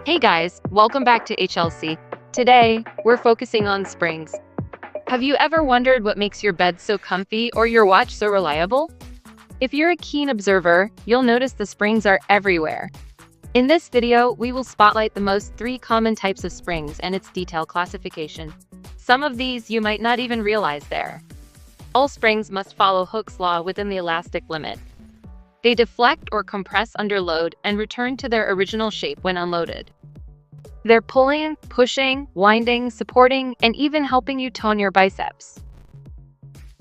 Hey guys, welcome back to HLC. Today, we're focusing on springs. Have you ever wondered what makes your bed so comfy or your watch so reliable? If you're a keen observer, you'll notice the springs are everywhere. In this video, we will spotlight the most 3 common types of springs and its detailed classification. Some of these you might not even realize there. All springs must follow Hooke's law within the elastic limit. They deflect or compress under load and return to their original shape when unloaded. They're pulling, pushing, winding, supporting, and even helping you tone your biceps.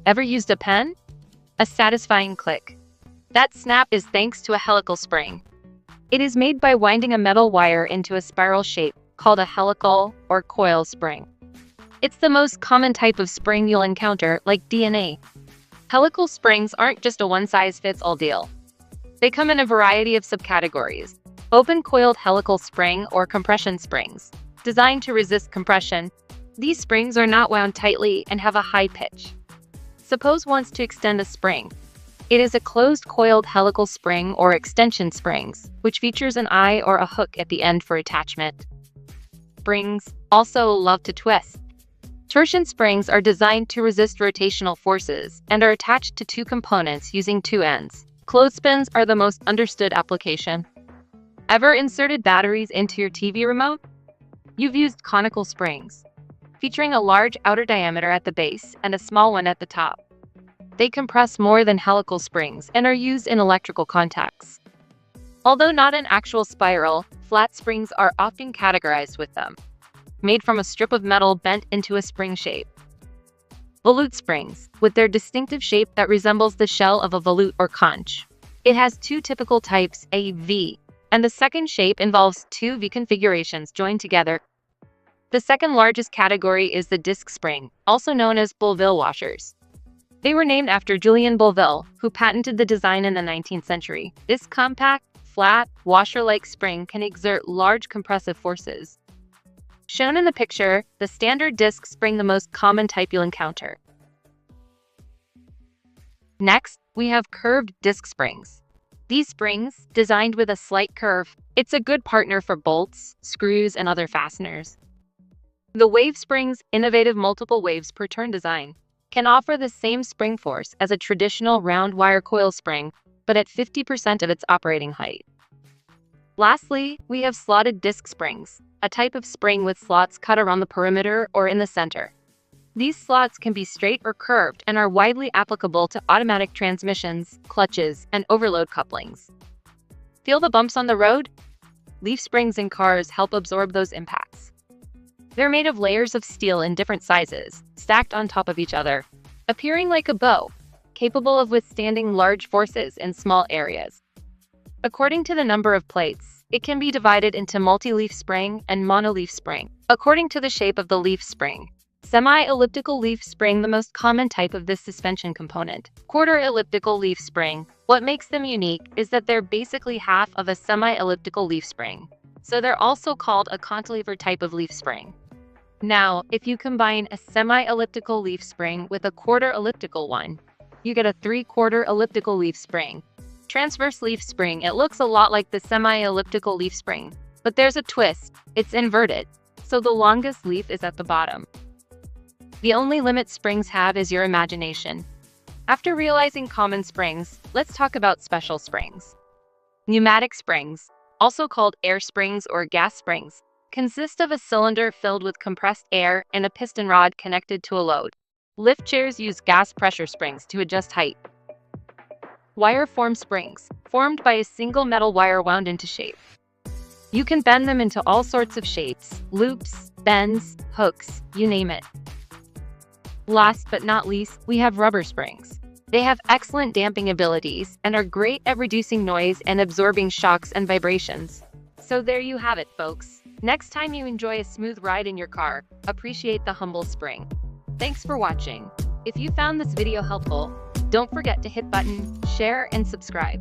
Ever used a pen? A satisfying click. That snap is thanks to a helical spring. It is made by winding a metal wire into a spiral shape called a helical or coil spring. It's the most common type of spring you'll encounter, like DNA. Helical springs aren't just a one-size-fits-all deal. They come in a variety of subcategories. Open-coiled helical spring or compression springs. Designed to resist compression, these springs are not wound tightly and have a high pitch. Suppose wants to extend a spring. It is a closed-coiled helical spring or extension springs, which features an eye or a hook at the end for attachment. Springs also love to twist. Torsion springs are designed to resist rotational forces and are attached to 2 components using 2 ends. Clothespins are the most understood application. Ever inserted batteries into your TV remote? You've used conical springs, featuring a large outer diameter at the base and a small one at the top. They compress more than helical springs and are used in electrical contacts. Although not an actual spiral, flat springs are often categorized with them, made from a strip of metal bent into a spring shape. Volute springs, with their distinctive shape that resembles the shell of a volute or conch. It has 2 typical types, a V, and the second shape involves 2 V configurations joined together. The second largest category is the disc spring, also known as Bouleville washers. They were named after Julien Bouleville, who patented the design in the 19th century. This compact, flat, washer-like spring can exert large compressive forces. Shown in the picture, the standard disc spring the most common type you'll encounter. Next, we have curved disc springs. These springs, designed with a slight curve, it's a good partner for bolts, screws, and other fasteners. The wave springs, innovative multiple waves per turn design, can offer the same spring force as a traditional round wire coil spring, but at 50% of its operating height. Lastly, we have slotted disc springs, a type of spring with slots cut around the perimeter or in the center. These slots can be straight or curved and are widely applicable to automatic transmissions, clutches, and overload couplings. Feel the bumps on the road? Leaf springs in cars help absorb those impacts. They're made of layers of steel in different sizes, stacked on top of each other, appearing like a bow, capable of withstanding large forces in small areas. According to the number of plates, it can be divided into multi-leaf spring and monoleaf spring, according to the shape of the leaf spring. Semi-elliptical leaf spring, the most common type of this suspension component. Quarter-elliptical leaf spring. What makes them unique is that they're basically half of a semi-elliptical leaf spring, so they're also called a cantilever type of leaf spring. Now, if you combine a semi-elliptical leaf spring with a quarter-elliptical one, you get a 3/4 elliptical leaf spring. Transverse leaf spring. It looks a lot like the semi-elliptical leaf spring, but there's a twist. It's inverted, so the longest leaf is at the bottom. The only limit springs have is your imagination. After realizing common springs, let's talk about special springs. Pneumatic springs, also called air springs or gas springs, consist of a cylinder filled with compressed air and a piston rod connected to a load. Lift chairs use gas pressure springs to adjust height. Wire-form springs, formed by a single metal wire wound into shape. You can bend them into all sorts of shapes, loops, bends, hooks, you name it. Last but not least, we have rubber springs. They have excellent damping abilities and are great at reducing noise and absorbing shocks and vibrations. So there you have it, folks. Next time you enjoy a smooth ride in your car, appreciate the humble spring. Thanks for watching. If you found this video helpful, don't forget to hit button, share, and subscribe.